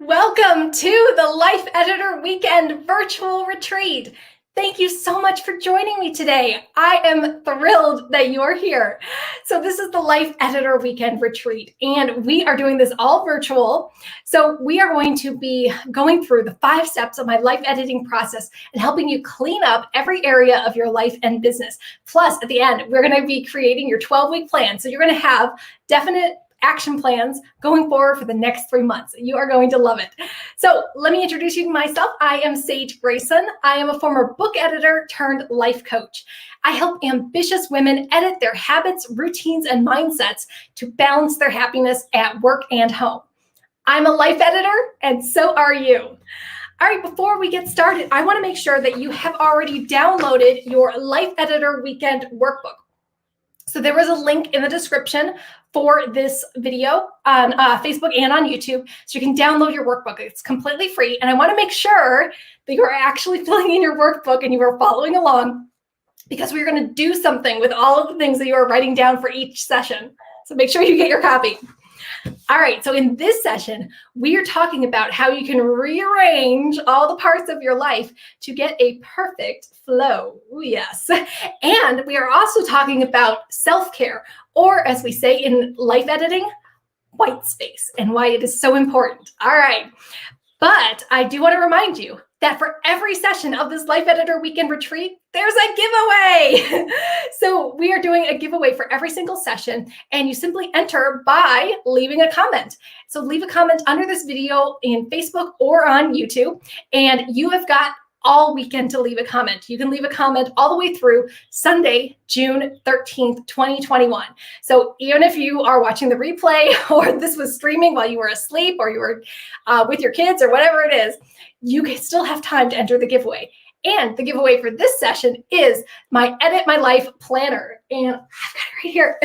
Welcome to the Life Editor Weekend Virtual Retreat. Thank you so much for joining me today. I am thrilled that you're here. So this is the Life Editor Weekend Retreat, and we are doing this all virtual. So we are going to be going through the 5 steps of my life editing process and helping you clean up every area of your life and business. Plus, at the end, we're going to be creating your 12-week plan. So you're going to have definite action plans going forward for the next 3 months. You are going to love it. So let me introduce you to myself. I am Sage Grayson. I am a former book editor turned life coach. I help ambitious women edit their habits, routines, and mindsets to balance their happiness at work and home. I'm a life editor, and so are you. All right, before we get started, I want to make sure that you have already downloaded your Life Editor Weekend Workbook. So there was a link in the description for this video on Facebook and on YouTube, so you can download your workbook. It's completely free, and I want to make sure that you are actually filling in your workbook and you are following along, because we're going to do something with all of the things that you are writing down for each session. So make sure you get your copy. All right, so in this session, we are talking about how you can rearrange all the parts of your life to get a perfect flow. Ooh, yes. And we are also talking about self-care, or as we say in life editing, white space, and why it is so important. All right, but I do want to remind you that for every session of this Life Editor Weekend Retreat, there's a giveaway. So we are doing a giveaway for every single session, and you simply enter by leaving a comment. So leave a comment under this video in Facebook or on YouTube, and you have got all weekend to leave a comment. You can leave a comment all the way through Sunday, June 13th, 2021. So even if you are watching the replay, or this was streaming while you were asleep, or you were with your kids, or whatever it is, you can still have time to enter the giveaway. And the giveaway for this session is my Edit My Life Planner. And I've got it right here.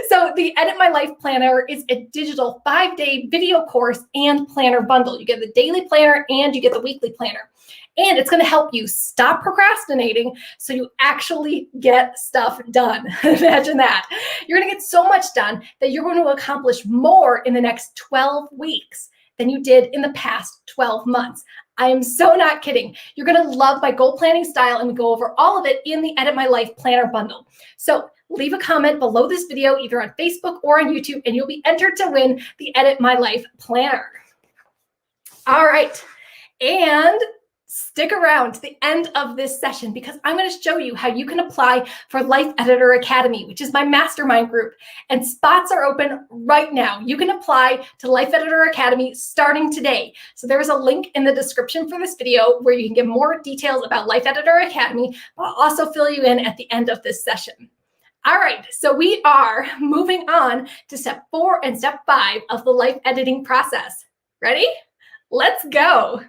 So the Edit My Life Planner is a digital 5-day video course and planner bundle. You get the daily planner and you get the weekly planner. And it's going to help you stop procrastinating so you actually get stuff done. Imagine that. You're going to get so much done that you're going to accomplish more in the next 12 weeks than you did in the past 12 months. I am so not kidding. You're going to love my goal planning style, and we go over all of it in the Edit My Life Planner bundle. So leave a comment below this video, either on Facebook or on YouTube, and you'll be entered to win the Edit My Life Planner. All right, and stick around to the end of this session, because I'm going to show you how you can apply for Life Editor Academy, which is my mastermind group, and spots are open right now. You can apply to Life Editor Academy starting today. So there is a link in the description for this video where you can get more details about Life Editor Academy. I'll also fill you in at the end of this session. All right, so we are moving on to step 4 and step 5 of the life editing process. Ready? Let's go.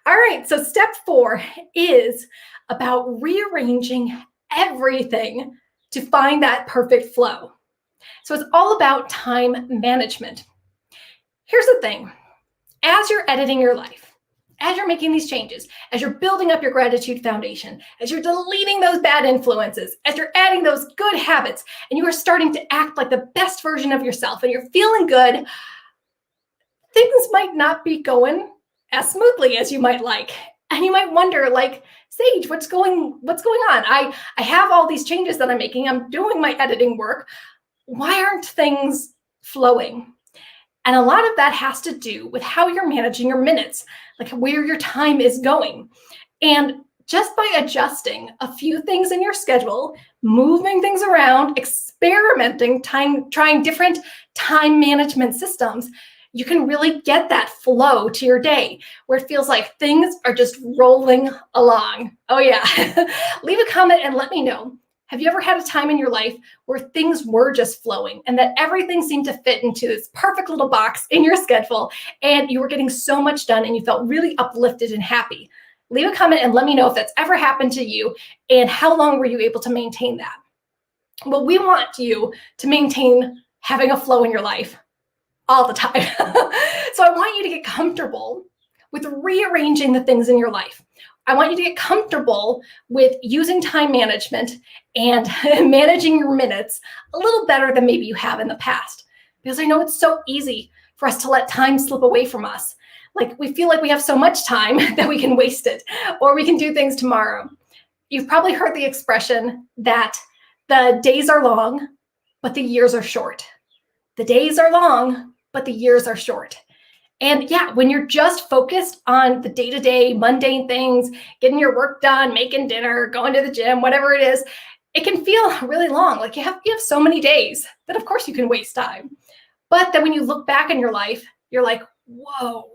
All right, so step 4 is about rearranging everything to find that perfect flow. So it's all about time management. Here's the thing. As you're editing your life, as you're making these changes, as you're building up your gratitude foundation, as you're deleting those bad influences, as you're adding those good habits, and you are starting to act like the best version of yourself, and you're feeling good, things might not be going as smoothly as you might like. And you might wonder, like, Sage, what's going on? I have all these changes that I'm making. I'm doing my editing work. Why aren't things flowing? And a lot of that has to do with how you're managing your minutes, like where your time is going. And just by adjusting a few things in your schedule, moving things around, experimenting, trying different time management systems, you can really get that flow to your day where it feels like things are just rolling along. Oh yeah. Leave a comment and let me know. Have you ever had a time in your life where things were just flowing and that everything seemed to fit into this perfect little box in your schedule and you were getting so much done and you felt really uplifted and happy? Leave a comment and let me know if that's ever happened to you and how long were you able to maintain that? Well, we want you to maintain having a flow in your life all the time. So I want you to get comfortable with rearranging the things in your life. I want you to get comfortable with using time management and managing your minutes a little better than maybe you have in the past. Because I know it's so easy for us to let time slip away from us. Like we feel like we have so much time that we can waste it, or we can do things tomorrow. You've probably heard the expression that the days are long, but the years are short. The days are long, but the years are short. And yeah, when you're just focused on the day-to-day mundane things, getting your work done, making dinner, going to the gym, whatever it is, it can feel really long. Like you have so many days that of course you can waste time. But then when you look back in your life, you're like, whoa,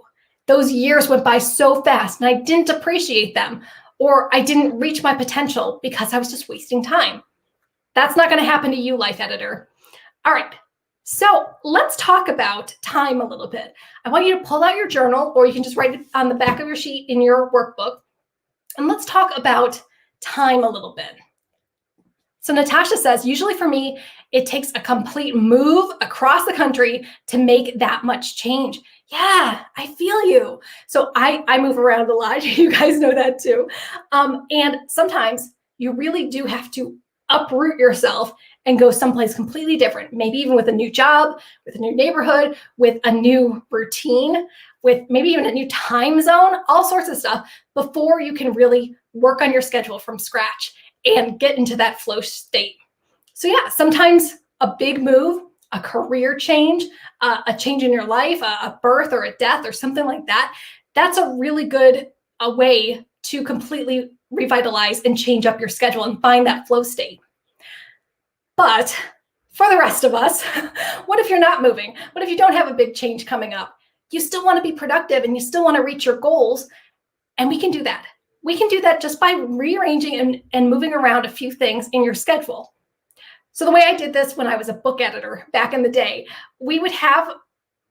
those years went by so fast and I didn't appreciate them, or I didn't reach my potential because I was just wasting time. That's not going to happen to you, life editor. All right. So let's talk about time a little bit. I want you to pull out your journal, or you can just write it on the back of your sheet in your workbook. And let's talk about time a little bit. So Natasha says, usually for me, it takes a complete move across the country to make that much change. Yeah, I feel you. So I move around a lot. You guys know that too. And sometimes you really do have to uproot yourself and go someplace completely different, maybe even with a new job, with a new neighborhood, with a new routine, with maybe even a new time zone, all sorts of stuff before you can really work on your schedule from scratch and get into that flow state. So yeah, sometimes a big move, a career change, a change in your life, a birth or a death or something like that, that's a really good way to completely revitalize and change up your schedule and find that flow state. But for the rest of us, what if you're not moving? What if you don't have a big change coming up? You still want to be productive and you still want to reach your goals. And we can do that. We can do that just by rearranging and moving around a few things in your schedule. So the way I did this when I was a book editor back in the day, we would have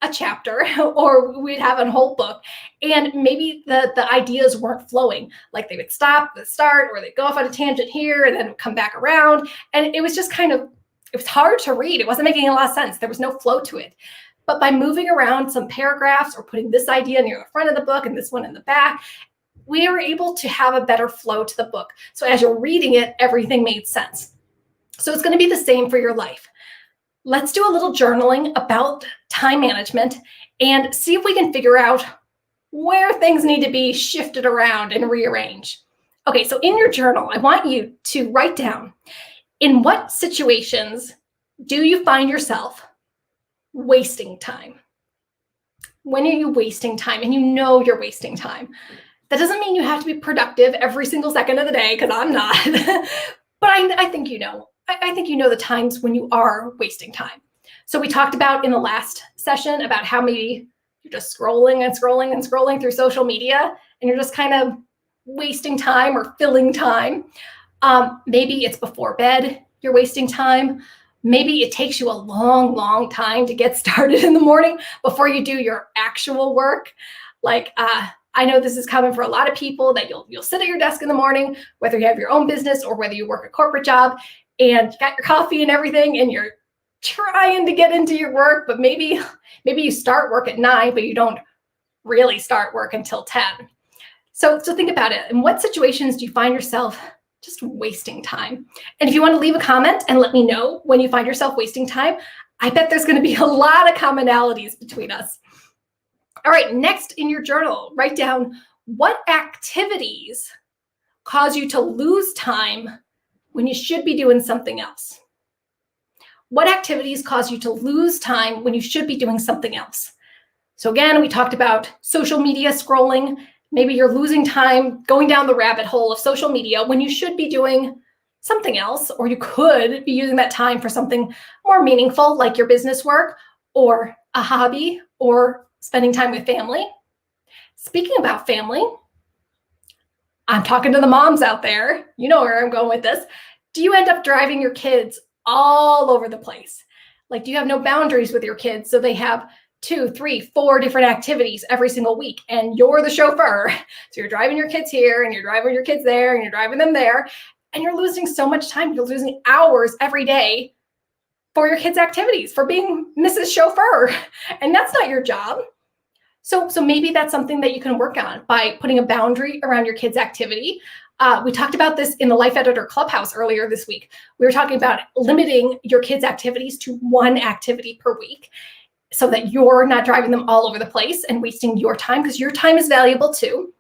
a chapter or we'd have a whole book, and maybe the ideas weren't flowing. Like they would stop at the start, or they'd go off on a tangent here and then come back around. And it was just it was hard to read. It wasn't making a lot of sense. There was no flow to it. But by moving around some paragraphs or putting this idea near the front of the book and this one in the back, we were able to have a better flow to the book. So as you're reading it, everything made sense. So it's going to be the same for your life. Let's do a little journaling about time management and see if we can figure out where things need to be shifted around and rearrange. Okay, so in your journal, I want you to write down, in what situations do you find yourself wasting time? When are you wasting time? And you know you're wasting time. That doesn't mean you have to be productive every single second of the day, because I'm not. But I think you know. I think you know the times when you are wasting time. So we talked about in the last session about how maybe you're just scrolling and scrolling and scrolling through social media, and you're just kind of wasting time or filling time. Maybe it's before bed, you're wasting time. Maybe it takes you a long, long time to get started in the morning before you do your actual work. Like, I know this is common for a lot of people, that you'll sit at your desk in the morning, whether you have your own business or whether you work a corporate job, and you got your coffee and everything, and you're trying to get into your work, but maybe you start work at 9, but you don't really start work until 10. So think about it. In what situations do you find yourself just wasting time? And if you want to leave a comment and let me know when you find yourself wasting time, I bet there's going to be a lot of commonalities between us. All right, next in your journal, write down what activities cause you to lose time when you should be doing something else. What activities cause you to lose time when you should be doing something else? So again, we talked about social media scrolling. Maybe you're losing time going down the rabbit hole of social media when you should be doing something else, or you could be using that time for something more meaningful, like your business work or a hobby or spending time with family. Speaking about family, I'm talking to the moms out there. You know where I'm going with this. Do you end up driving your kids all over the place? Like, do you have no boundaries with your kids? So they have 2, 3, 4 different activities every single week, and you're the chauffeur. So you're driving your kids here, and you're driving your kids there, and you're driving them there, and you're losing so much time. You're losing hours every day for your kids' activities, for being Mrs. Chauffeur. And that's not your job. So maybe that's something that you can work on by putting a boundary around your kids' activity. We talked about this in the Life Editor Clubhouse earlier this week. We were talking about limiting your kids' activities to 1 activity per week. so that you're not driving them all over the place and wasting your time, because your time is valuable too.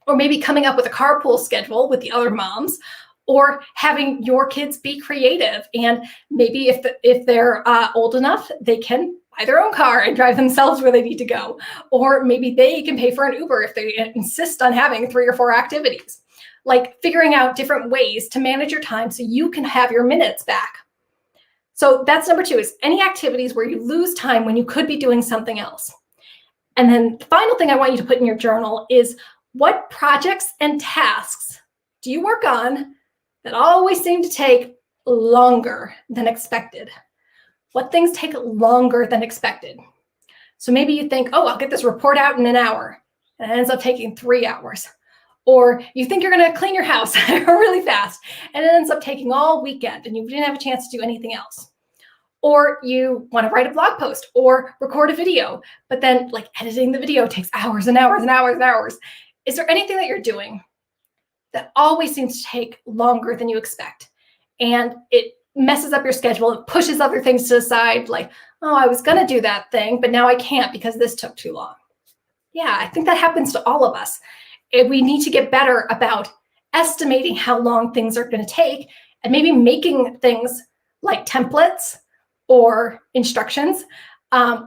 Or maybe coming up with a carpool schedule with the other moms, or having your kids be creative. And maybe if they're old enough, they can buy their own car and drive themselves where they need to go. Or maybe they can pay for an Uber if they insist on having 3 or 4 activities. Like figuring out different ways to manage your time so you can have your minutes back. So that's number 2, is any activities where you lose time when you could be doing something else. And then the final thing I want you to put in your journal is, what projects and tasks do you work on that always seem to take longer than expected? What things take longer than expected? So maybe you think, oh, I'll get this report out in an hour, and it ends up taking 3 hours. Or you think you're going to clean your house really fast, and it ends up taking all weekend, and you didn't have a chance to do anything else. Or you want to write a blog post or record a video, but then like editing the video takes hours and hours and hours and hours. Is there anything that you're doing that always seems to take longer than you expect, and it messes up your schedule, it pushes other things to the side, like, oh, I was going to do that thing, but now I can't because this took too long? Yeah, I think that happens to all of us. We need to get better about estimating how long things are going to take, and maybe making things like templates or instructions,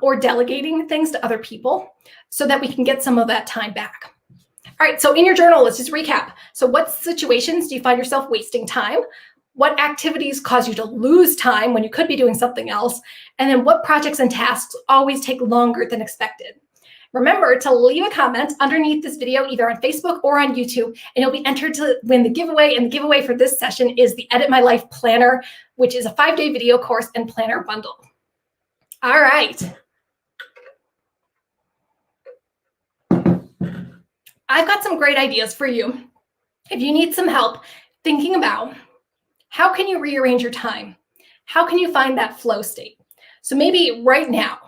or delegating things to other people so that we can get some of that time back. All right, so in your journal, let's just recap. So what situations do you find yourself wasting time? What activities cause you to lose time when you could be doing something else? And then what projects and tasks always take longer than expected? Remember to leave a comment underneath this video, either on Facebook or on YouTube, and you'll be entered to win the giveaway. And the giveaway for this session is the Edit My Life Planner, which is a 5-day video course and planner bundle. All right. I've got some great ideas for you. If you need some help thinking about how can you rearrange your time? How can you find that flow state? So maybe right now,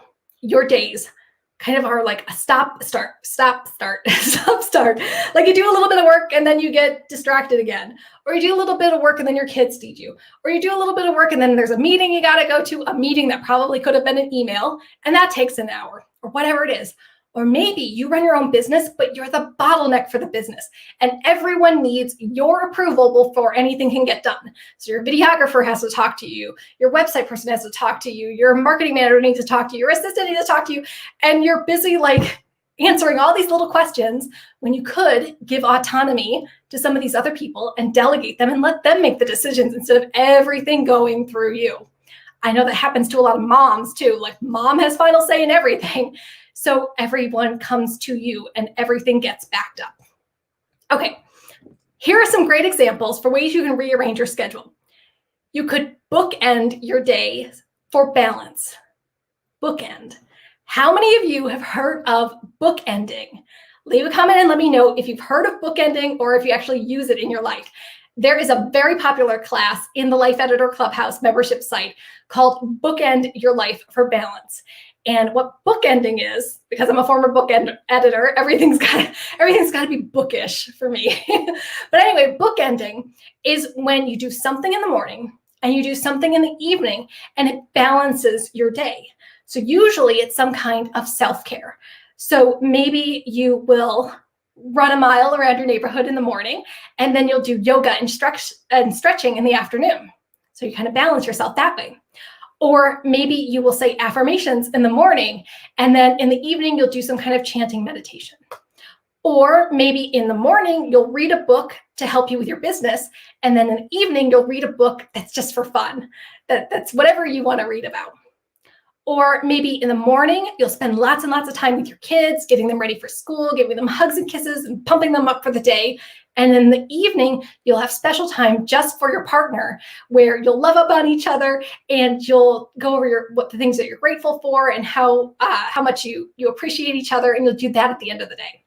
your days kind of are like a stop, start, stop, start, stop, start. Like you do a little bit of work and then you get distracted again. Or you do a little bit of work and then your kids need you. Or you do a little bit of work and then there's a meeting you got to go to, a meeting that probably could have been an email, and that takes an hour, or whatever it is. Or maybe you run your own business, but you're the bottleneck for the business, and everyone needs your approval before anything can get done. So your videographer has to talk to you, your website person has to talk to you, your marketing manager needs to talk to you, your assistant needs to talk to you, and you're busy like answering all these little questions when you could give autonomy to some of these other people and delegate them and let them make the decisions instead of everything going through you. I know that happens to a lot of moms too. Like mom has final say in everything. So everyone comes to you and everything gets backed up. Okay, here are some great examples for ways you can rearrange your schedule. You could bookend your day for balance. Bookend. How many of you have heard of bookending? Leave a comment and let me know if you've heard of bookending or if you actually use it in your life. There is a very popular class in the Life Editor Clubhouse membership site called Bookend Your Life for Balance. And what bookending is, because I'm a former book editor, everything's got to be bookish for me. But anyway, bookending is when you do something in the morning and you do something in the evening, and it balances your day. So usually it's some kind of self-care. So maybe you will run a mile around your neighborhood in the morning, and then you'll do yoga and stretching in the afternoon. So you kind of balance yourself that way. Or maybe you will say affirmations in the morning, and then in the evening, you'll do some kind of chanting meditation. Or maybe in the morning, you'll read a book to help you with your business, and then in the evening, you'll read a book that's just for fun. That's whatever you want to read about. Or maybe in the morning, you'll spend lots and lots of time with your kids, getting them ready for school, giving them hugs and kisses and pumping them up for the day. And in the evening, you'll have special time just for your partner, where you'll love up on each other and you'll go over what the things that you're grateful for and how much you appreciate each other, and you'll do that at the end of the day.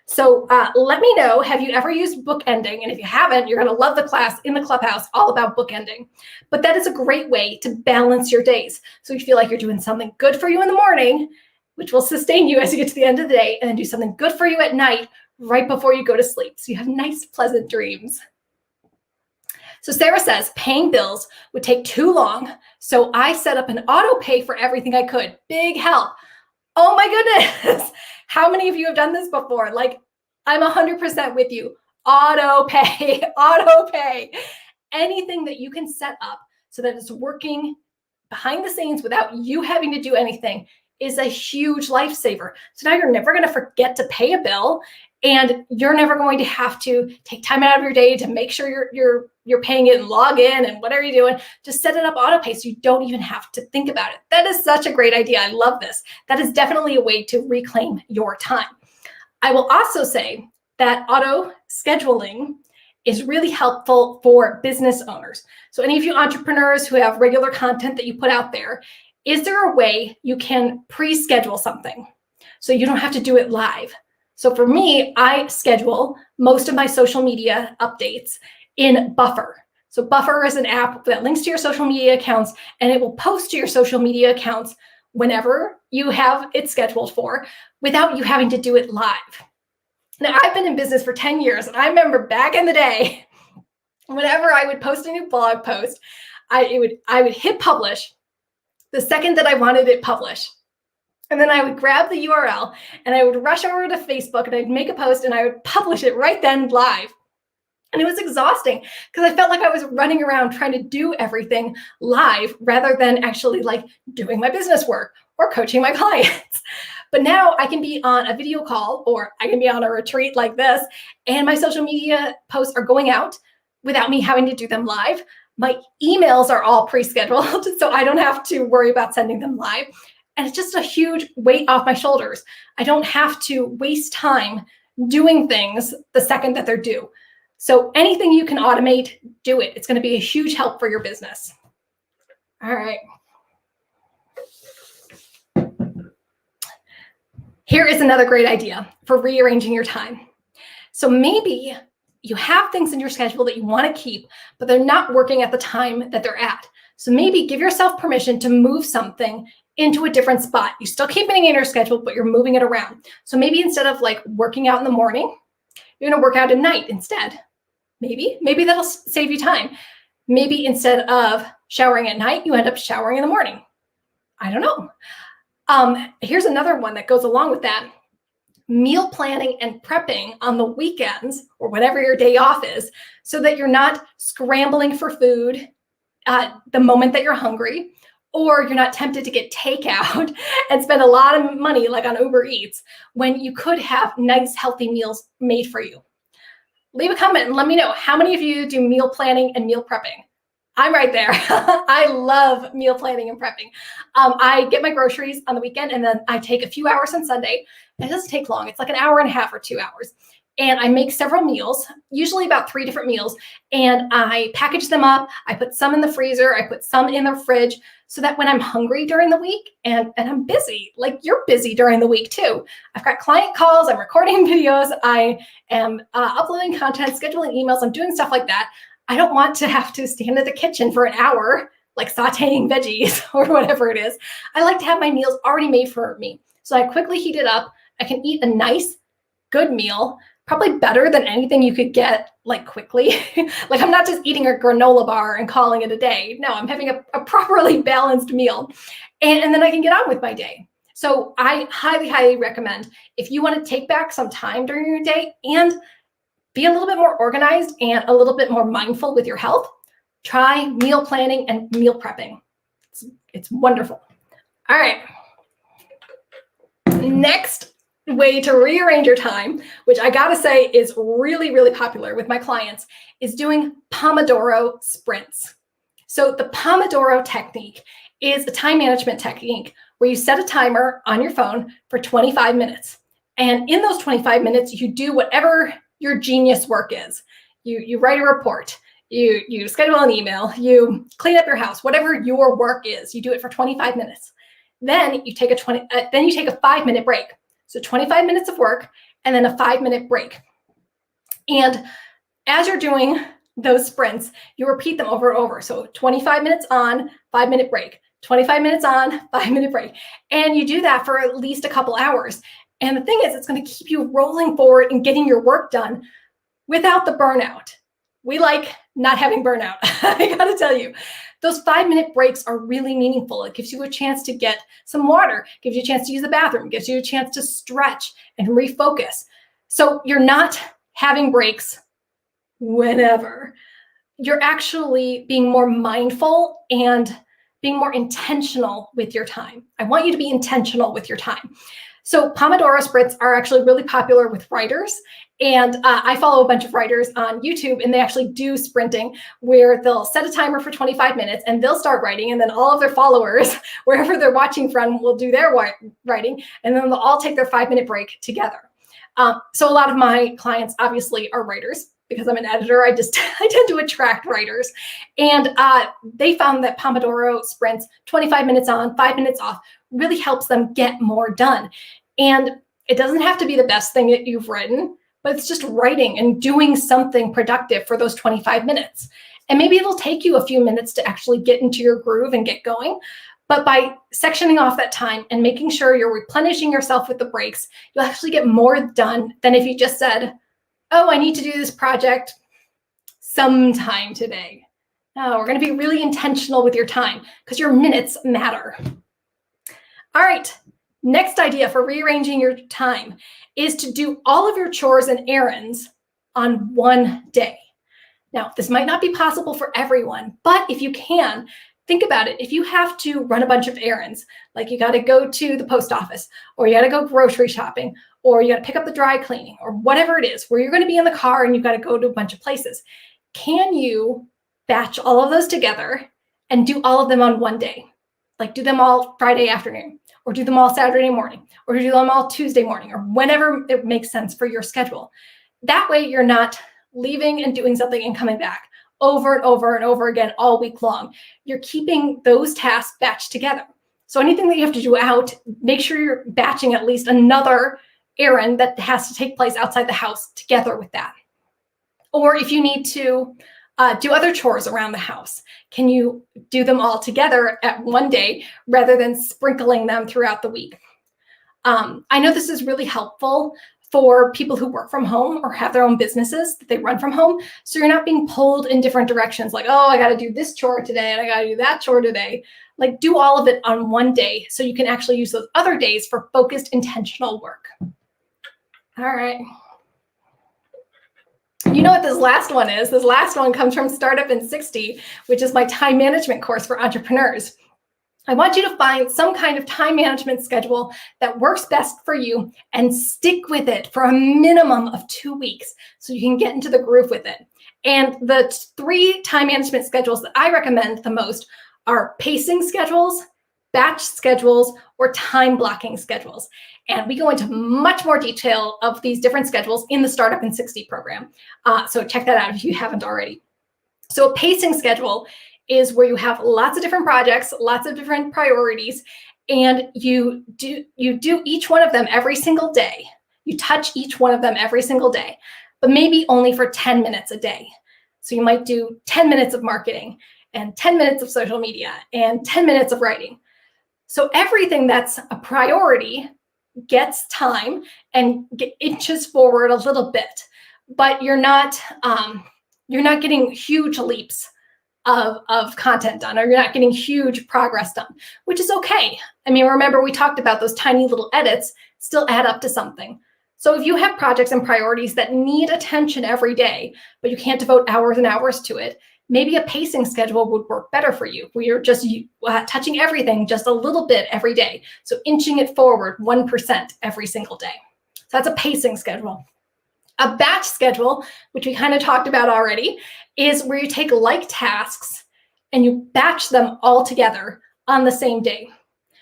So let me know, have you ever used bookending? And if you haven't, you're going to love the class in the Clubhouse all about bookending. But that is a great way to balance your days. So you feel like you're doing something good for you in the morning, which will sustain you as you get to the end of the day, and then do something good for you at night right before you go to sleep. So you have nice, pleasant dreams. So Sarah says paying bills would take too long, so I set up an auto pay for everything I could. Big help. Oh my goodness. How many of you have done this before? Like, I'm 100% with you. Auto pay, auto pay. Anything that you can set up so that it's working behind the scenes without you having to do anything is a huge lifesaver. So now you're never going to forget to pay a bill, and you're never going to have to take time out of your day to make sure you're paying it and log in and whatever you're doing. Just set it up auto pay so you don't even have to think about it. That is such a great idea. I love this. That is definitely a way to reclaim your time. I will also say that auto scheduling is really helpful for business owners. So any of you entrepreneurs who have regular content that you put out there, is there a way you can pre-schedule something so you don't have to do it live? So for me, I schedule most of my social media updates in Buffer. So Buffer is an app that links to your social media accounts, and it will post to your social media accounts whenever you have it scheduled for without you having to do it live. Now, I've been in business for 10 years, and I remember back in the day, whenever I would post a new blog post, I would hit publish the second that I wanted it published. And then I would grab the URL and I would rush over to Facebook and I'd make a post and I would publish it right then live. And it was exhausting because I felt like I was running around trying to do everything live rather than actually like doing my business work or coaching my clients. But now I can be on a video call or I can be on a retreat like this, and my social media posts are going out without me having to do them live. My emails are all pre-scheduled, so I don't have to worry about sending them live. And it's just a huge weight off my shoulders. I don't have to waste time doing things the second that they're due. So anything you can automate, do it. It's going to be a huge help for your business. All right. Here is another great idea for rearranging your time. So maybe you have things in your schedule that you want to keep, but they're not working at the time that they're at. So maybe give yourself permission to move something into a different spot. You still keep it in your schedule, but you're moving it around. So maybe instead of like working out in the morning, you're going to work out at night instead. Maybe that'll save you time. Maybe instead of showering at night, you end up showering in the morning. I don't know. Here's another one that goes along with that. Meal planning and prepping on the weekends or whatever your day off is, so that you're not scrambling for food at the moment that you're hungry, or you're not tempted to get takeout and spend a lot of money like on Uber Eats when you could have nice, healthy meals made for you. Leave a comment and let me know how many of you do meal planning and meal prepping. I'm right there. I love meal planning and prepping. I get my groceries on the weekend and then I take a few hours on Sunday. It doesn't take long. It's like an hour and a half or 2 hours. And I make several meals, usually about 3 different meals, and I package them up. I put some in the freezer. I put some in the fridge so that when I'm hungry during the week and I'm busy, like you're busy during the week too. I've got client calls. I'm recording videos. I am uploading content, scheduling emails. I'm doing stuff like that. I don't want to have to stand in the kitchen for an hour, like sauteing veggies or whatever it is. I like to have my meals already made for me. So I quickly heat it up. I can eat a nice, good meal, probably better than anything you could get like quickly. Like I'm not just eating a granola bar and calling it a day. No, I'm having a properly balanced meal. And then I can get on with my day. So I highly, highly recommend if you want to take back some time during your day and be a little bit more organized and a little bit more mindful with your health, try meal planning and meal prepping. It's wonderful. All right. Next way to rearrange your time, which I gotta say is really, really popular with my clients, is doing Pomodoro sprints. So the Pomodoro technique is a time management technique where you set a timer on your phone for 25 minutes. And in those 25 minutes, you do whatever your genius work is. You write a report, you schedule an email, you clean up your house, whatever your work is, you do it for 25 minutes. Then you take a 5-minute break. So 25 minutes of work and then a 5-minute break. And as you're doing those sprints, you repeat them over and over. So 25 minutes on, 5-minute break, 25 minutes on, 5-minute break. And you do that for at least a couple hours. And the thing is, it's going to keep you rolling forward and getting your work done without the burnout. We like not having burnout. I gotta tell you, those 5-minute breaks are really meaningful. It gives you a chance to get some water, gives you a chance to use the bathroom, gives you a chance to stretch and refocus. So you're not having breaks whenever. You're actually being more mindful and being more intentional with your time. I want you to be intentional with your time. So Pomodoro sprints are actually really popular with writers. And I follow a bunch of writers on YouTube, and they actually do sprinting where they'll set a timer for 25 minutes and they'll start writing. And then all of their followers, wherever they're watching from, will do their writing. And then they'll all take their 5-minute break together. So a lot of my clients obviously are writers. Because I'm an editor, I tend to attract writers. And they found that Pomodoro sprints, 25 minutes on, 5 minutes off, really helps them get more done. And it doesn't have to be the best thing that you've written, but it's just writing and doing something productive for those 25 minutes. And maybe it'll take you a few minutes to actually get into your groove and get going. But by sectioning off that time and making sure you're replenishing yourself with the breaks, you'll actually get more done than if you just said, oh, I need to do this project sometime today. No, we're going to be really intentional with your time because your minutes matter. All right, next idea for rearranging your time is to do all of your chores and errands on one day. Now, this might not be possible for everyone, but if you can, think about it. If you have to run a bunch of errands, like you got to go to the post office, or you got to go grocery shopping, or you got to pick up the dry cleaning, or whatever it is, where you're going to be in the car and you've got to go to a bunch of places, can you batch all of those together and do all of them on one day? Like do them all Friday afternoon, or do them all Saturday morning, or do them all Tuesday morning, or whenever it makes sense for your schedule. That way you're not leaving and doing something and coming back over and over and over again all week long. You're keeping those tasks batched together. So anything that you have to do out, make sure you're batching at least another errand that has to take place outside the house together with that. Or if you need to do other chores around the house, can you do them all together at one day rather than sprinkling them throughout the week? I know this is really helpful for people who work from home or have their own businesses that they run from home. So you're not being pulled in different directions like, oh, I got to do this chore today and I got to do that chore today. Like do all of it on one day so you can actually use those other days for focused, intentional work. All right. You know what this last one is? This last one comes from Startup in 60, which is my time management course for entrepreneurs. I want you to find some kind of time management schedule that works best for you and stick with it for a minimum of 2 weeks so you can get into the groove with it. And the 3 time management schedules that I recommend the most are pacing schedules, batch schedules, or time blocking schedules. And we go into much more detail of these different schedules in the Startup in 60 program. So check that out if you haven't already. So a pacing schedule is where you have lots of different projects, lots of different priorities, and you do each one of them every single day. You touch each one of them every single day, but maybe only for 10 minutes a day. So you might do 10 minutes of marketing and 10 minutes of social media and 10 minutes of writing. So everything that's a priority gets time and inches forward a little bit, but you're not getting huge leaps of content done, or you're not getting huge progress done, which is okay. I mean, remember we talked about those tiny little edits still add up to something. So if you have projects and priorities that need attention every day, but you can't devote hours and hours to it, maybe a pacing schedule would work better for you, where you're just touching everything just a little bit every day. So inching it forward 1% every single day. So that's a pacing schedule. A batch schedule, which we kind of talked about already, is where you take like tasks and you batch them all together on the same day.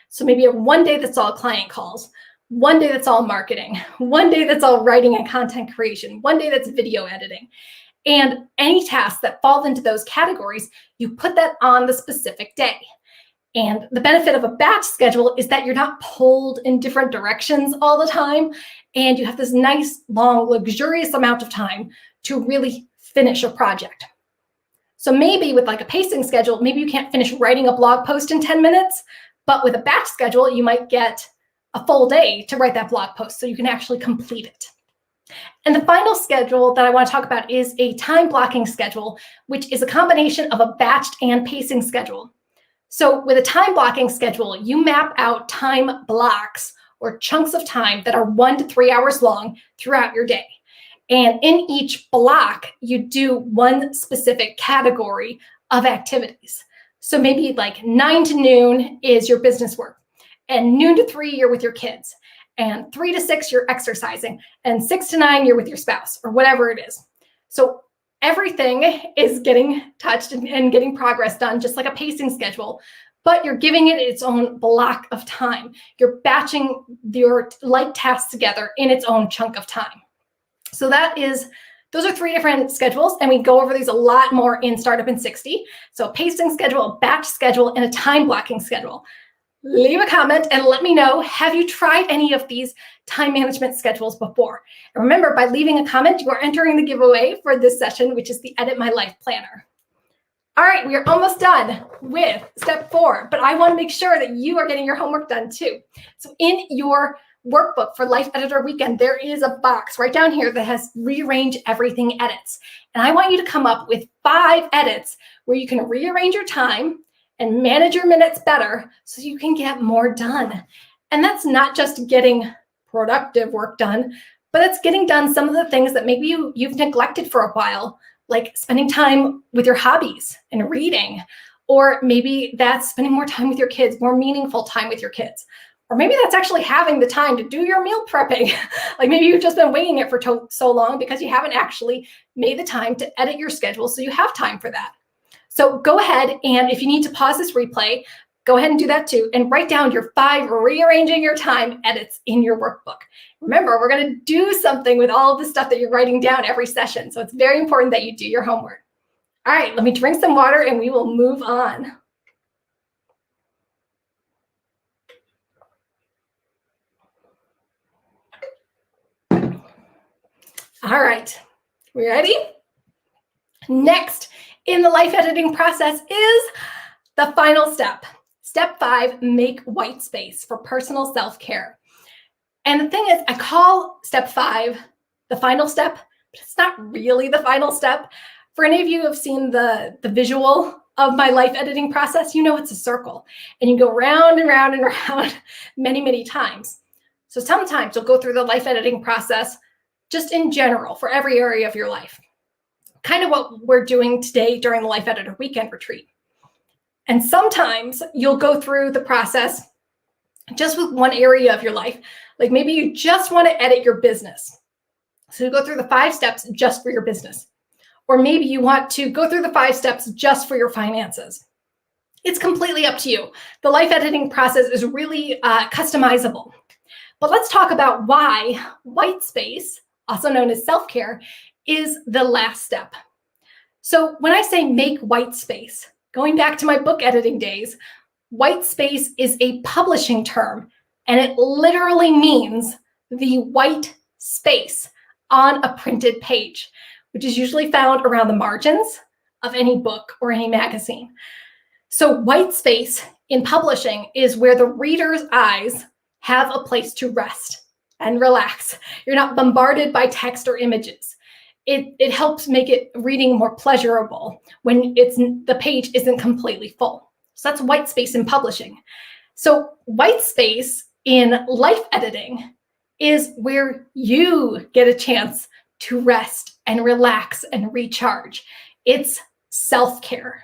So maybe you have one day that's all client calls, one day that's all marketing, one day that's all writing and content creation, one day that's video editing. And any tasks that fall into those categories, you put that on the specific day. And the benefit of a batch schedule is that you're not pulled in different directions all the time. And you have this nice, long, luxurious amount of time to really finish a project. So maybe with like a pacing schedule, maybe you can't finish writing a blog post in 10 minutes, but with a batch schedule, you might get a full day to write that blog post so you can actually complete it. And the final schedule that I want to talk about is a time blocking schedule, which is a combination of a batched and pacing schedule. So with a time blocking schedule, you map out time blocks or chunks of time that are 1 to 3 hours long throughout your day. And in each block, you do one specific category of activities. So maybe like 9 to noon is your business work, and noon to 3, you're with your kids, and 3 to 6, you're exercising, and 6 to 9, you're with your spouse, or whatever it is. So everything is getting touched and getting progress done, just like a pacing schedule, but you're giving it its own block of time. You're batching your light tasks together in its own chunk of time. So those are 3 different schedules, and we go over these a lot more in Startup in 60. So a pacing schedule, a batch schedule, and a time blocking schedule. Leave a comment and let me know, have you tried any of these time management schedules before? And remember, by leaving a comment, you are entering the giveaway for this session, which is the Edit My Life Planner. All right, we are almost done with step 4, but I want to make sure that you are getting your homework done too. So in your workbook for Life Editor Weekend, there is a box right down here that has Rearrange Everything edits. And I want you to come up with 5 edits where you can rearrange your time and manage your minutes better so you can get more done. And that's not just getting productive work done, but it's getting done some of the things that maybe you've neglected for a while, like spending time with your hobbies and reading, or maybe that's spending more time with your kids, more meaningful time with your kids. Or maybe that's actually having the time to do your meal prepping. Like maybe you've just been winging it for so long because you haven't actually made the time to edit your schedule so you have time for that. So go ahead, and if you need to pause this replay, go ahead and do that too, and write down your 5 rearranging your time edits in your workbook. Remember, we're going to do something with all of the stuff that you're writing down every session, so it's very important that you do your homework. All right, let me drink some water and we will move on. All right, we ready? Next in the life editing process is the final step. Step 5, make white space for personal self-care. And the thing is, I call step 5 the final step, but it's not really the final step. For any of you who have seen the visual of my life editing process, you know it's a circle. And you go round and round and round many, many times. So sometimes you'll go through the life editing process just in general for every area of your life. Kind of what we're doing today during the Life Editor Weekend Retreat. And sometimes you'll go through the process just with one area of your life. Like maybe you just want to edit your business. So you go through the 5 steps just for your business. Or maybe you want to go through the 5 steps just for your finances. It's completely up to you. The life editing process is really customizable. But let's talk about why white space, also known as self-care, is the last step. So when I say make white space, going back to my book editing days, white space is a publishing term, and it literally means the white space on a printed page, which is usually found around the margins of any book or any magazine. So white space in publishing is where the reader's eyes have a place to rest and relax. You're not bombarded by text or images. It helps make it reading more pleasurable when the page isn't completely full. So that's white space in publishing. So white space in life editing is where you get a chance to rest and relax and recharge. It's self-care.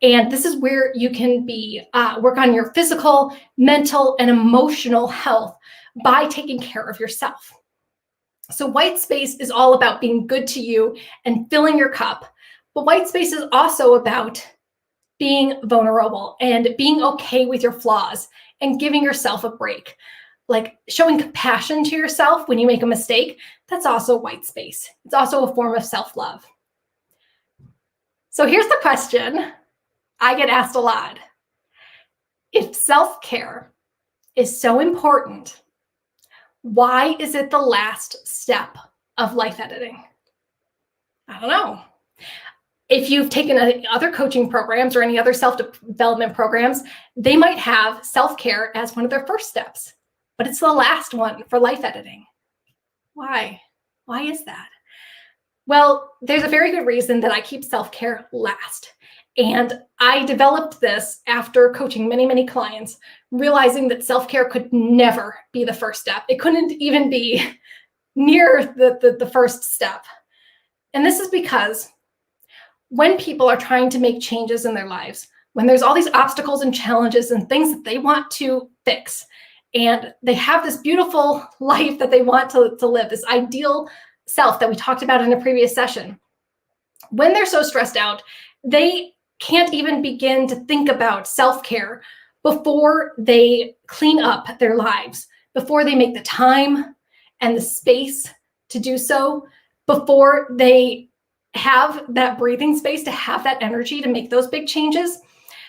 And this is where you can work on your physical, mental, and emotional health by taking care of yourself. So white space is all about being good to you and filling your cup. But white space is also about being vulnerable and being okay with your flaws and giving yourself a break. Like showing compassion to yourself when you make a mistake, that's also white space. It's also a form of self-love. So here's the question I get asked a lot. If self-care is so important, why is it the last step of life editing? I don't know. If you've taken other coaching programs or any other self-development programs, they might have self-care as one of their first steps, but it's the last one for life editing. Why? Why is that? Well, there's a very good reason that I keep self-care last. And I developed this after coaching many, many clients, realizing that self-care could never be the first step. It couldn't even be near the first step. And this is because when people are trying to make changes in their lives, when there's all these obstacles and challenges and things that they want to fix, and they have this beautiful life that they want to live, this ideal self that we talked about in a previous session, when they're so stressed out, they can't even begin to think about self-care before they clean up their lives, before they make the time and the space to do so, before they have that breathing space to have that energy to make those big changes.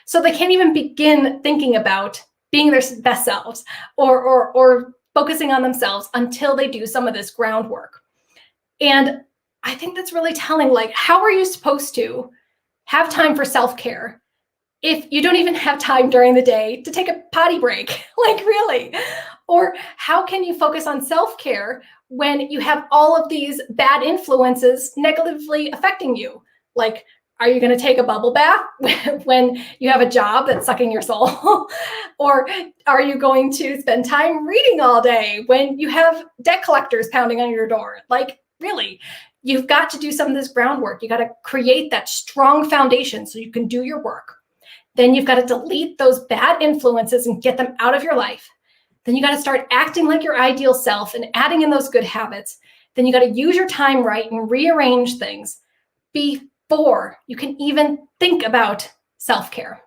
So they can't even begin thinking about being their best selves or focusing on themselves until they do some of this groundwork. And I think that's really telling. Like, how are you supposed to have time for self-care if you don't even have time during the day to take a potty break? Like, really? Or how can you focus on self-care when you have all of these bad influences negatively affecting you? Like, are you going to take a bubble bath when you have a job that's sucking your soul? Or are you going to spend time reading all day when you have debt collectors pounding on your door? Like, really, you've got to do some of this groundwork. You got to create that strong foundation so you can do your work. Then you've got to delete those bad influences and get them out of your life. Then you got to start acting like your ideal self and adding in those good habits. Then you got to use your time right and rearrange things before you can even think about self-care.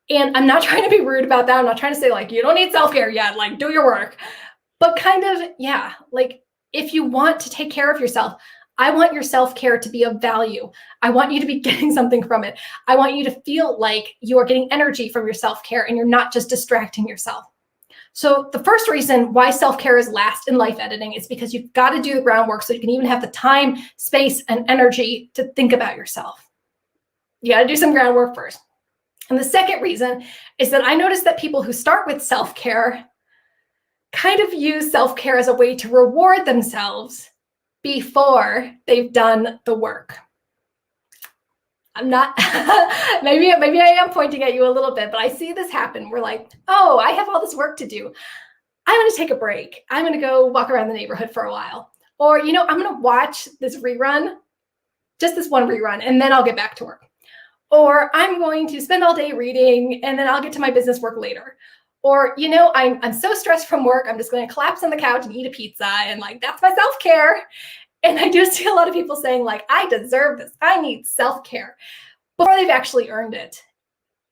And I'm not trying to be rude about that. I'm not trying to say, like, you don't need self-care yet, like, do your work. But kind of, yeah, like, if you want to take care of yourself, I want your self-care to be of value. I want you to be getting something from it. I want you to feel like you are getting energy from your self-care and you're not just distracting yourself. So the first reason why self-care is last in life editing is because you've got to do the groundwork so you can even have the time, space, and energy to think about yourself. You got to do some groundwork first. And the second reason is that I noticed that people who start with self-care kind of use self-care as a way to reward themselves before they've done the work. I'm not, maybe I am pointing at you a little bit, but I see this happen. We're like, oh, I have all this work to do. I'm going to take a break. I'm going to go walk around the neighborhood for a while. Or, I'm going to watch this rerun, just this one rerun, and then I'll get back to work. Or I'm going to spend all day reading, and then I'll get to my business work later. Or, I'm so stressed from work, I'm just going to collapse on the couch and eat a pizza, and like, that's my self-care. And I do see a lot of people saying, like, I deserve this, I need self-care, before they've actually earned it.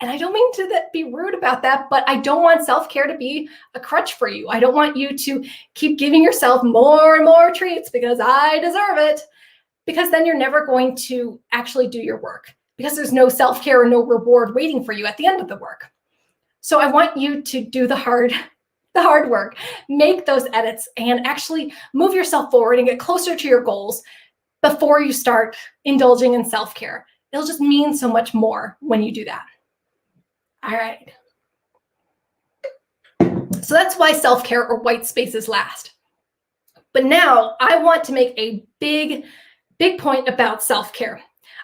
And I don't mean to be rude about that, but I don't want self-care to be a crutch for you. I don't want you to keep giving yourself more and more treats because I deserve it, because then you're never going to actually do your work, because there's no self-care or no reward waiting for you at the end of the work. So I want you to do the hard work, make those edits, and actually move yourself forward and get closer to your goals before you start indulging in self-care. It'll just mean so much more when you do that. All right. So that's why self-care or white spaces last. But now I want to make a big point about self-care.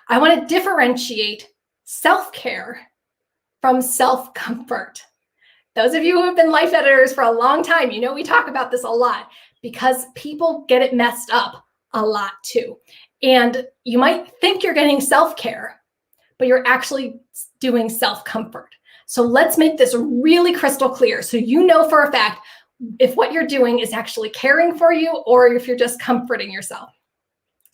I want to differentiate self-care from self-comfort. Those of you who have been life editors for a long time, we talk about this a lot because people get it messed up a lot too. And you might think you're getting self-care, but you're actually doing self-comfort. So let's make this really crystal clear so you know for a fact if what you're doing is actually caring for you or if you're just comforting yourself.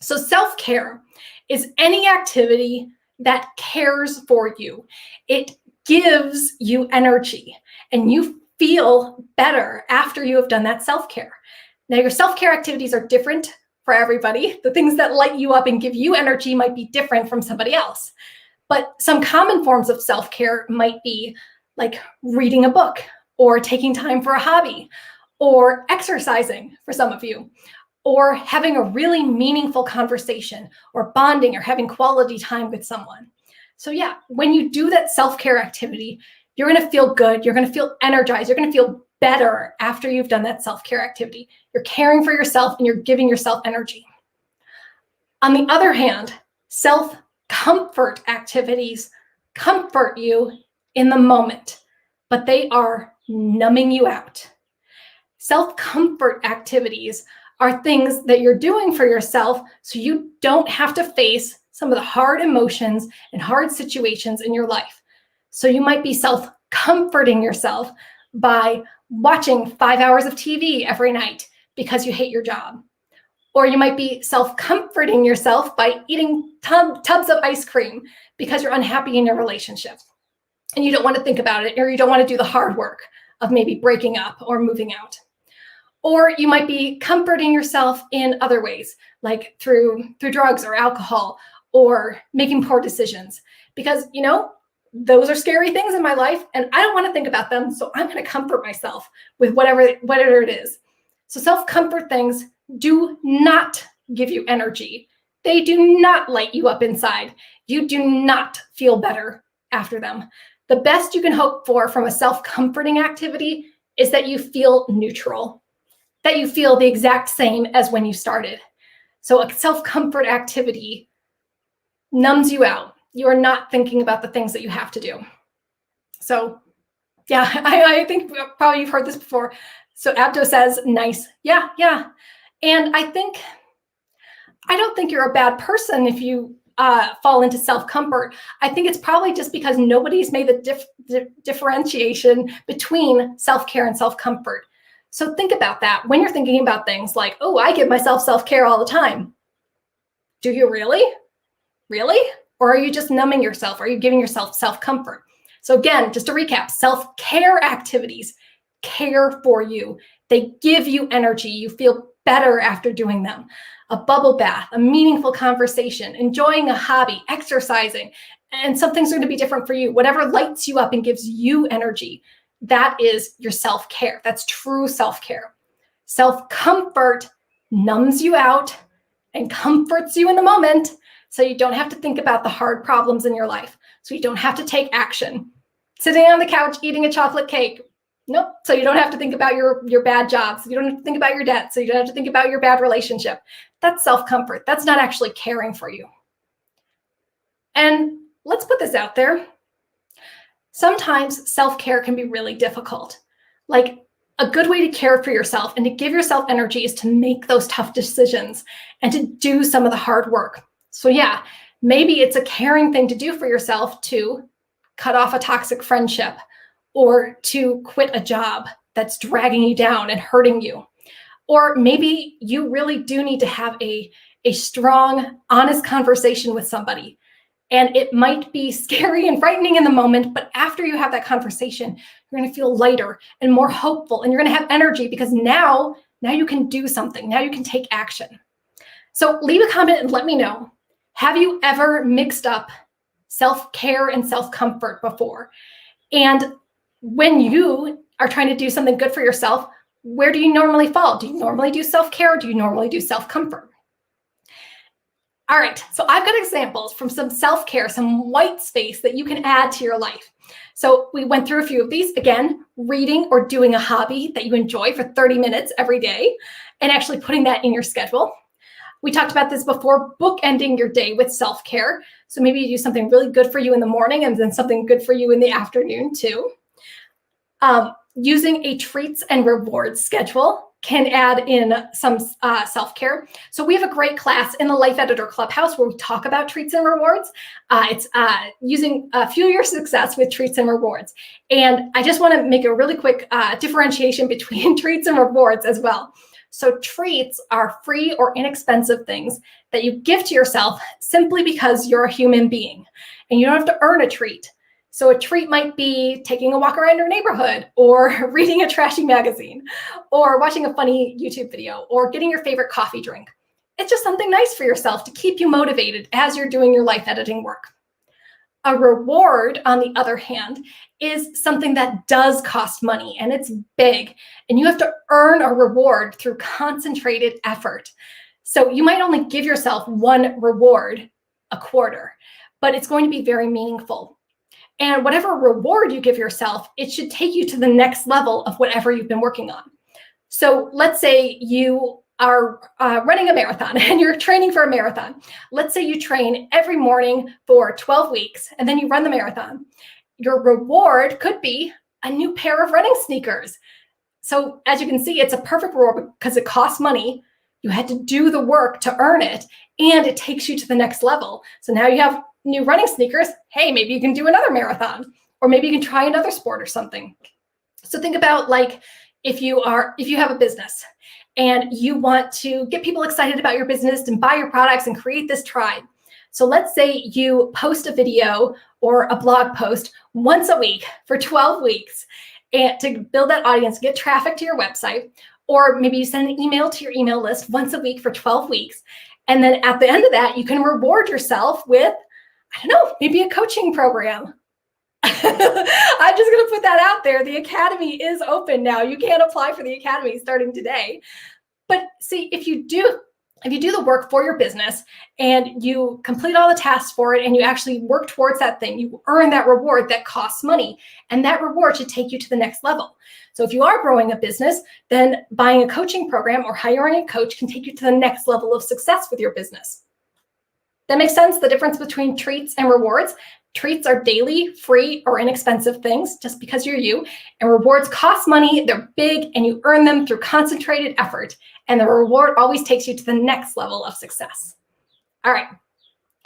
So self-care is any activity that cares for you. It gives you energy and you feel better after you have done that self-care. Now, your self-care activities are different for everybody. The things that light you up and give you energy might be different from somebody else. But some common forms of self-care might be like reading a book or taking time for a hobby or exercising for some of you, or having a really meaningful conversation or bonding or having quality time with someone. So yeah, when you do that self-care activity, you're going to feel good. You're going to feel energized. You're going to feel better after you've done that self-care activity. You're caring for yourself and you're giving yourself energy. On the other hand, self-comfort activities comfort you in the moment, but they are numbing you out. Self-comfort activities are things that you're doing for yourself so you don't have to face some of the hard emotions and hard situations in your life. So you might be self-comforting yourself by watching 5 hours of TV every night because you hate your job. Or you might be self-comforting yourself by eating tubs of ice cream because you're unhappy in your relationship and you don't want to think about it, or you don't want to do the hard work of maybe breaking up or moving out. Or you might be comforting yourself in other ways, like through drugs or alcohol, or making poor decisions. Because, those are scary things in my life and I don't want to think about them, so I'm going to comfort myself with whatever it is. So self-comfort things do not give you energy. They do not light you up inside. You do not feel better after them. The best you can hope for from a self-comforting activity is that you feel neutral, that you feel the exact same as when you started. So a self-comfort activity numbs you out. You are not thinking about the things that you have to do. So yeah, I think probably you've heard this before. So Abdo says, nice. Yeah. And I don't think you're a bad person if you fall into self-comfort. I think it's probably just because nobody's made the differentiation between self-care and self-comfort. So think about that when you're thinking about things like, oh, I give myself self-care all the time. Do you really? Really? Or are you just numbing yourself? Are you giving yourself self-comfort? So again, just to recap, self-care activities care for you. They give you energy. You feel better after doing them. A bubble bath, a meaningful conversation, enjoying a hobby, exercising, and something's going to be different for you. Whatever lights you up and gives you energy, that is your self-care. That's true self-care. Self-comfort numbs you out and comforts you in the moment, so you don't have to think about the hard problems in your life. So you don't have to take action. Sitting on the couch eating a chocolate cake. Nope. So you don't have to think about your bad jobs. You don't have to think about your debt. So you don't have to think about your bad relationship. That's self-comfort. That's not actually caring for you. And let's put this out there. Sometimes self-care can be really difficult. Like, a good way to care for yourself and to give yourself energy is to make those tough decisions and to do some of the hard work. So yeah, maybe it's a caring thing to do for yourself to cut off a toxic friendship or to quit a job that's dragging you down and hurting you. Or maybe you really do need to have a strong, honest conversation with somebody. And it might be scary and frightening in the moment, but after you have that conversation, you're going to feel lighter and more hopeful, and you're going to have energy because now you can do something. Now you can take action. So leave a comment and let me know. Have you ever mixed up self-care and self-comfort before? And when you are trying to do something good for yourself, where do you normally fall? Do you normally do self-care or do you normally do self-comfort? All right, so I've got examples from some self-care, some white space that you can add to your life. So we went through a few of these. Again, reading or doing a hobby that you enjoy for 30 minutes every day and actually putting that in your schedule. We talked about this before, bookending your day with self-care. So maybe you do something really good for you in the morning and then something good for you in the afternoon too. Using a treats and rewards schedule can add in some self-care. So we have a great class in the Life Editor Clubhouse where we talk about treats and rewards. It's using Fuel Your Success with treats and rewards. And I just want to make a really quick differentiation between treats and rewards as well. So treats are free or inexpensive things that you give to yourself simply because you're a human being and you don't have to earn a treat. So a treat might be taking a walk around your neighborhood or reading a trashy magazine or watching a funny YouTube video or getting your favorite coffee drink. It's just something nice for yourself to keep you motivated as you're doing your life editing work. A reward, on the other hand, is something that does cost money and it's big, and you have to earn a reward through concentrated effort. So you might only give yourself one reward a quarter, but it's going to be very meaningful. And whatever reward you give yourself, it should take you to the next level of whatever you've been working on. So let's say you are running a marathon and you're training for a marathon. Let's say you train every morning for 12 weeks and then you run the marathon. Your reward could be a new pair of running sneakers. So as you can see, it's a perfect reward because it costs money. You had to do the work to earn it, and it takes you to the next level. So now you have new running sneakers. Hey, maybe you can do another marathon, or maybe you can try another sport or something. So think about like if you have a business and you want to get people excited about your business and buy your products and create this tribe. So let's say you post a video or a blog post once a week for 12 weeks and to build that audience, get traffic to your website, or maybe you send an email to your email list once a week for 12 weeks. And then at the end of that, you can reward yourself with, I don't know, maybe a coaching program. I'm just going to put that out there. The Academy is open now. You can apply for the Academy starting today. But see, if you do the work for your business and you complete all the tasks for it and you actually work towards that thing, you earn that reward that costs money, and that reward should take you to the next level. So if you are growing a business, then buying a coaching program or hiring a coach can take you to the next level of success with your business. That makes sense, the difference between treats and rewards. Treats are daily, free, or inexpensive things just because you're you. And rewards cost money, they're big, and you earn them through concentrated effort. And the reward always takes you to the next level of success. All right.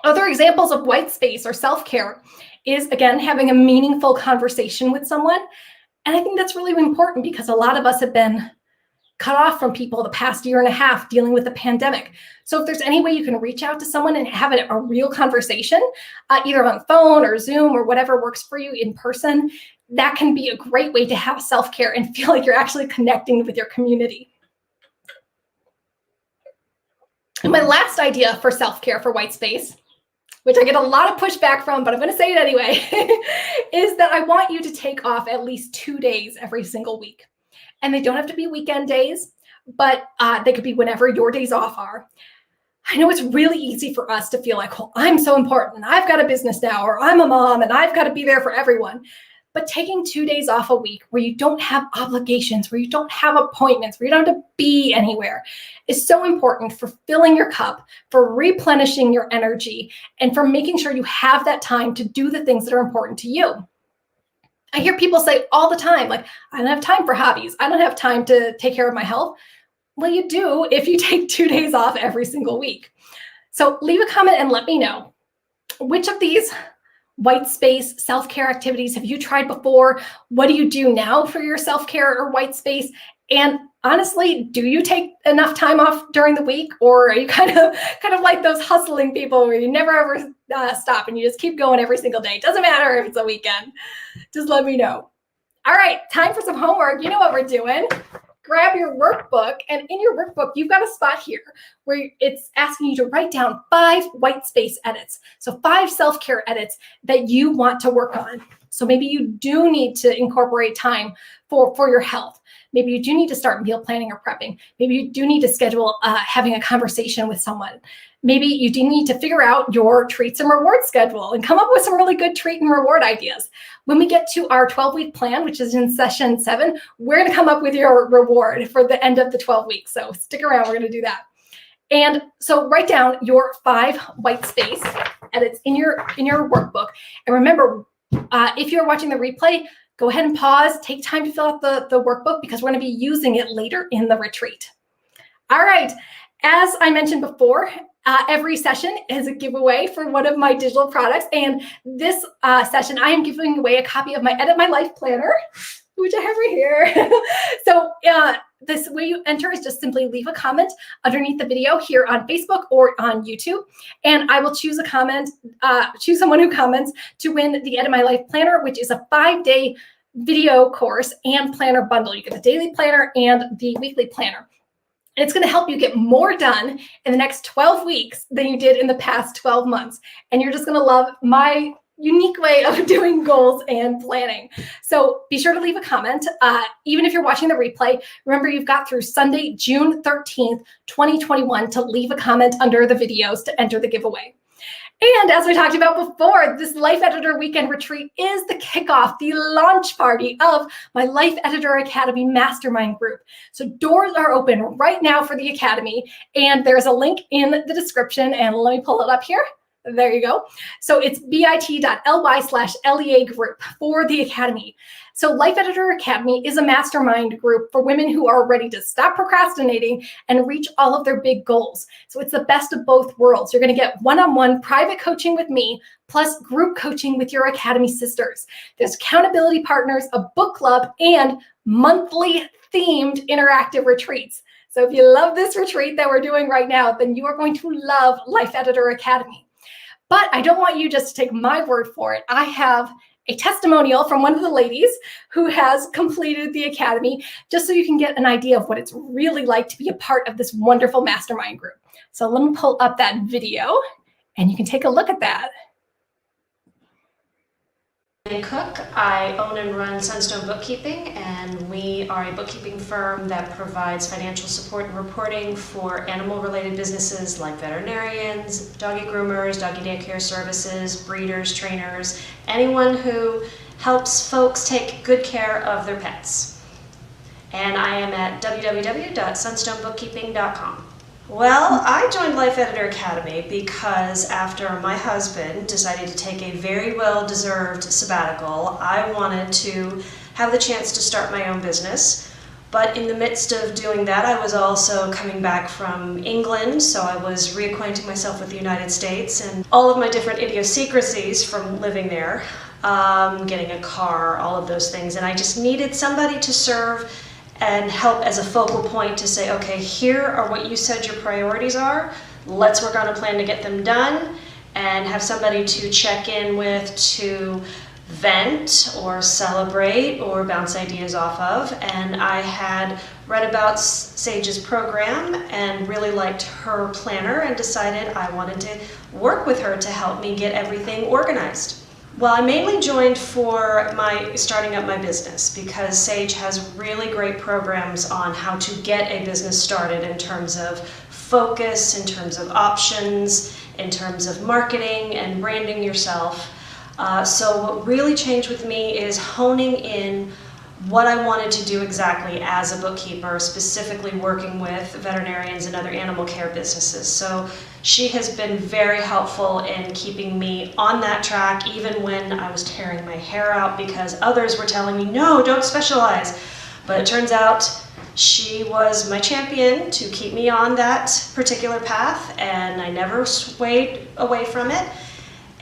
Other examples of white space or self-care is, again, having a meaningful conversation with someone. And I think that's really important because a lot of us have been cut off from people the past year and a half dealing with the pandemic. So if there's any way you can reach out to someone and have a real conversation, either on phone or Zoom or whatever works for you in person, that can be a great way to have self-care and feel like you're actually connecting with your community. And my last idea for self-care for white space, which I get a lot of pushback from, but I'm going to say it anyway, is that I want you to take off at least 2 days every single week. And they don't have to be weekend days, but they could be whenever your days off are. I know it's really easy for us to feel like, well, I'm so important and I've got a business now, or I'm a mom and I've got to be there for everyone. But taking 2 days off a week where you don't have obligations, where you don't have appointments, where you don't have to be anywhere is so important for filling your cup, for replenishing your energy, and for making sure you have that time to do the things that are important to you. I hear people say all the time, like, I don't have time for hobbies. I don't have time to take care of my health. Well, you do if you take 2 days off every single week. So leave a comment and let me know, which of these white space self-care activities have you tried before? What do you do now for your self-care or white space? And honestly, do you take enough time off during the week, or are you kind of like those hustling people where you never ever stop and you just keep going every single day? It doesn't matter if it's a weekend. Just let me know. All right, time for some homework. You know what we're doing. Grab your workbook, and in your workbook, you've got a spot here where it's asking you to write down 5 white space edits. So 5 self-care edits that you want to work on. So maybe you do need to incorporate time for your health. Maybe you do need to start meal planning or prepping. Maybe you do need to schedule having a conversation with someone. Maybe you do need to figure out your treats and reward schedule and come up with some really good treat and reward ideas. When we get to our 12-week plan, which is in session 7, we're going to come up with your reward for the end of the 12 weeks. So stick around, we're going to do that. And so write down your 5 white space edits in your workbook. And remember, if you're watching the replay, go ahead and pause, take time to fill out the workbook because we're going to be using it later in the retreat. All right, as I mentioned before, every session is a giveaway for one of my digital products. And this session, I am giving away a copy of my Edit My Life Planner, which I have right here. So this way you enter is just simply leave a comment underneath the video here on Facebook or on YouTube. And I will choose a comment, choose someone who comments to win the Edit My Life Planner, which is a 5-day video course and planner bundle. You get the daily planner and the weekly planner. And it's going to help you get more done in the next 12 weeks than you did in the past 12 months. And you're just going to love my unique way of doing goals and planning. So be sure to leave a comment. Even if you're watching the replay, remember you've got through Sunday, June 13th, 2021 to leave a comment under the videos to enter the giveaway. And as we talked about before, this Life Editor Weekend Retreat is the kickoff, the launch party of my Life Editor Academy Mastermind group. So doors are open right now for the Academy, and there's a link in the description, and let me pull it up here. There you go. So it's bit.ly/LEA group for the Academy. So Life Editor Academy is a mastermind group for women who are ready to stop procrastinating and reach all of their big goals. So it's the best of both worlds. You're going to get one-on-one private coaching with me, plus group coaching with your Academy sisters. There's accountability partners, a book club, and monthly themed interactive retreats. So if you love this retreat that we're doing right now, then you are going to love Life Editor Academy. But I don't want you just to take my word for it. I have a testimonial from one of the ladies who has completed the Academy, just so you can get an idea of what it's really like to be a part of this wonderful mastermind group. So let me pull up that video and you can take a look at that. Cook. I own and run Sunstone Bookkeeping, and we are a bookkeeping firm that provides financial support and reporting for animal-related businesses like veterinarians, doggy groomers, doggy daycare services, breeders, trainers, anyone who helps folks take good care of their pets. And I am at www.sunstonebookkeeping.com. Well, I joined Life Editor Academy because after my husband decided to take a very well-deserved sabbatical, I wanted to have the chance to start my own business. But in the midst of doing that, I was also coming back from England, so I was reacquainting myself with the United States and all of my different idiosyncrasies from living there, getting a car, all of those things. And I just needed somebody to serve and help as a focal point to say, okay, here are what you said your priorities are. Let's work on a plan to get them done, and have somebody to check in with, to vent or celebrate or bounce ideas off of. And I had read about Sage's program and really liked her planner and decided I wanted to work with her to help me get everything organized. Well, I mainly joined for starting up my business because Sage has really great programs on how to get a business started in terms of focus, in terms of options, in terms of marketing and branding yourself. So what really changed with me is honing in what I wanted to do exactly as a bookkeeper, specifically working with veterinarians and other animal care businesses. So she has been very helpful in keeping me on that track, even when I was tearing my hair out because others were telling me, no, don't specialize. But it turns out she was my champion to keep me on that particular path, and I never swayed away from it.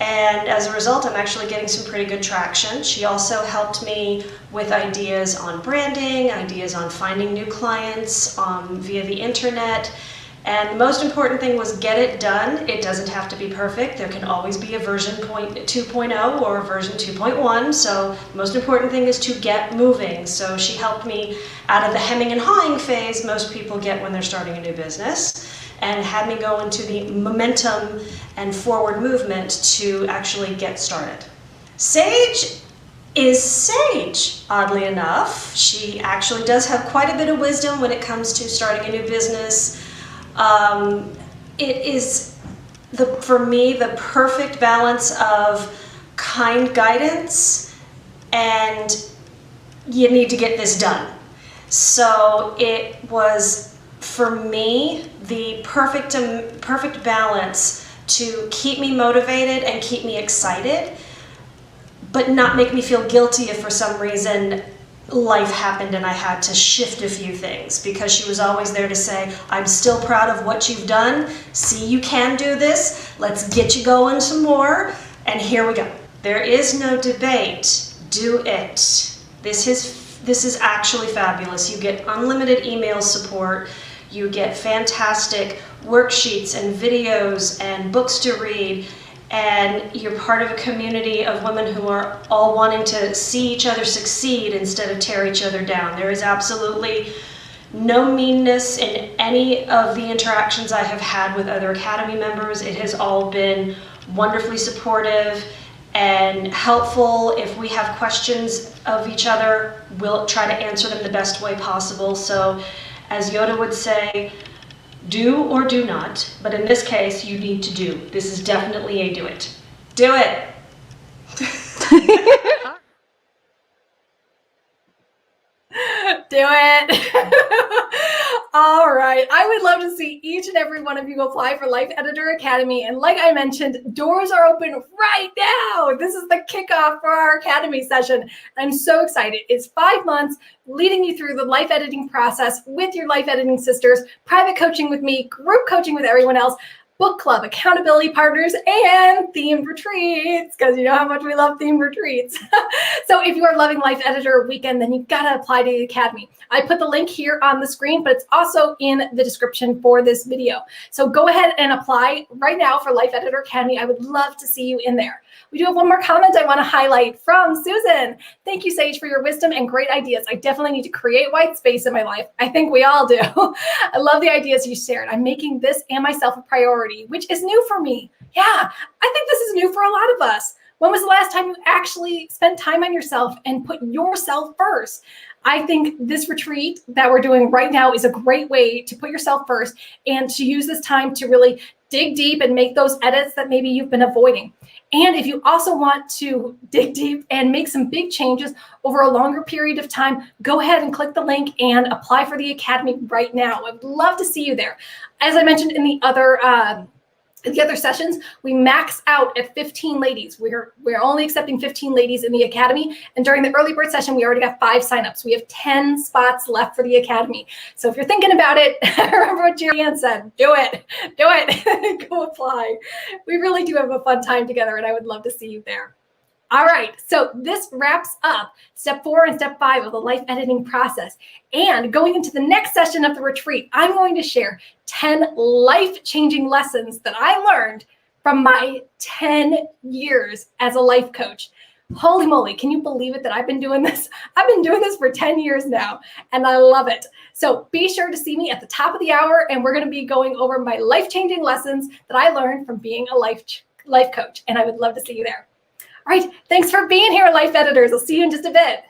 And as a result, I'm actually getting some pretty good traction. She also helped me with ideas on branding, ideas on finding new clients via the internet. And the most important thing was get it done. It doesn't have to be perfect. There can always be a version 2.0 or a version 2.1. So the most important thing is to get moving. So she helped me out of the hemming and hawing phase most people get when they're starting a new business, and had me go into the momentum and forward movement to actually get started. Sage is Sage, oddly enough. She actually does have quite a bit of wisdom when it comes to starting a new business. It is, for me, the perfect balance of kind guidance and you need to get this done. So it was, for me, the perfect balance to keep me motivated and keep me excited, but not make me feel guilty if for some reason life happened and I had to shift a few things, because she was always there to say, I'm still proud of what you've done. See, you can do this. Let's get you going some more. And here we go. There is no debate. Do it. This is actually fabulous. You get unlimited email support. You get fantastic worksheets and videos and books to read, and you're part of a community of women who are all wanting to see each other succeed instead of tear each other down. There is absolutely no meanness in any of the interactions I have had with other Academy members. It has all been wonderfully supportive and helpful. If we have questions of each other, we'll try to answer them the best way possible. So, as Yoda would say, Do or do not, but in this case, you need to do. This is definitely a do it. Do it. Do it. All right. I would love to see each and every one of you apply for Life Editor Academy. And like I mentioned, doors are open right now. This is the kickoff for our Academy session. I'm so excited. It's 5 months leading you through the life editing process with your life editing sisters, private coaching with me, group coaching with everyone else, book club, accountability partners, and themed retreats, because you know how much we love themed retreats. So if you are loving Life Editor Weekend, then you've got to apply to the Academy. I put the link here on the screen, but it's also in the description for this video. So go ahead and apply right now for Life Editor Academy. I would love to see you in there. We do have one more comment I want to highlight from Susan. Thank you, Sage, for your wisdom and great ideas. I definitely need to create white space in my life. I think we all do. I love the ideas you shared. I'm making this and myself a priority, which is new for me. Yeah, I think this is new for a lot of us. When was the last time you actually spent time on yourself and put yourself first? I think this retreat that we're doing right now is a great way to put yourself first and to use this time to really dig deep and make those edits that maybe you've been avoiding. And if you also want to dig deep and make some big changes over a longer period of time, go ahead and click the link and apply for the Academy right now. I'd love to see you there. As I mentioned in the other sessions, we max out at 15 ladies. We're only accepting 15 ladies in the Academy. And during the early bird session, we already got 5 signups. We have 10 spots left for the Academy. So if you're thinking about it, remember what Jerry Ann said, do it, go apply. We really do have a fun time together, and I would love to see you there. All right, so this wraps up step 4 and step 5 of the life editing process. And going into the next session of the retreat, I'm going to share 10 life-changing lessons that I learned from my 10 years as a life coach. Holy moly, can you believe it that I've been doing this? I've been doing this for 10 years now, and I love it. So be sure to see me at the top of the hour, and we're going to be going over my life-changing lessons that I learned from being a life coach, and I would love to see you there. All right, thanks for being here, Life Editors. I'll see you in just a bit.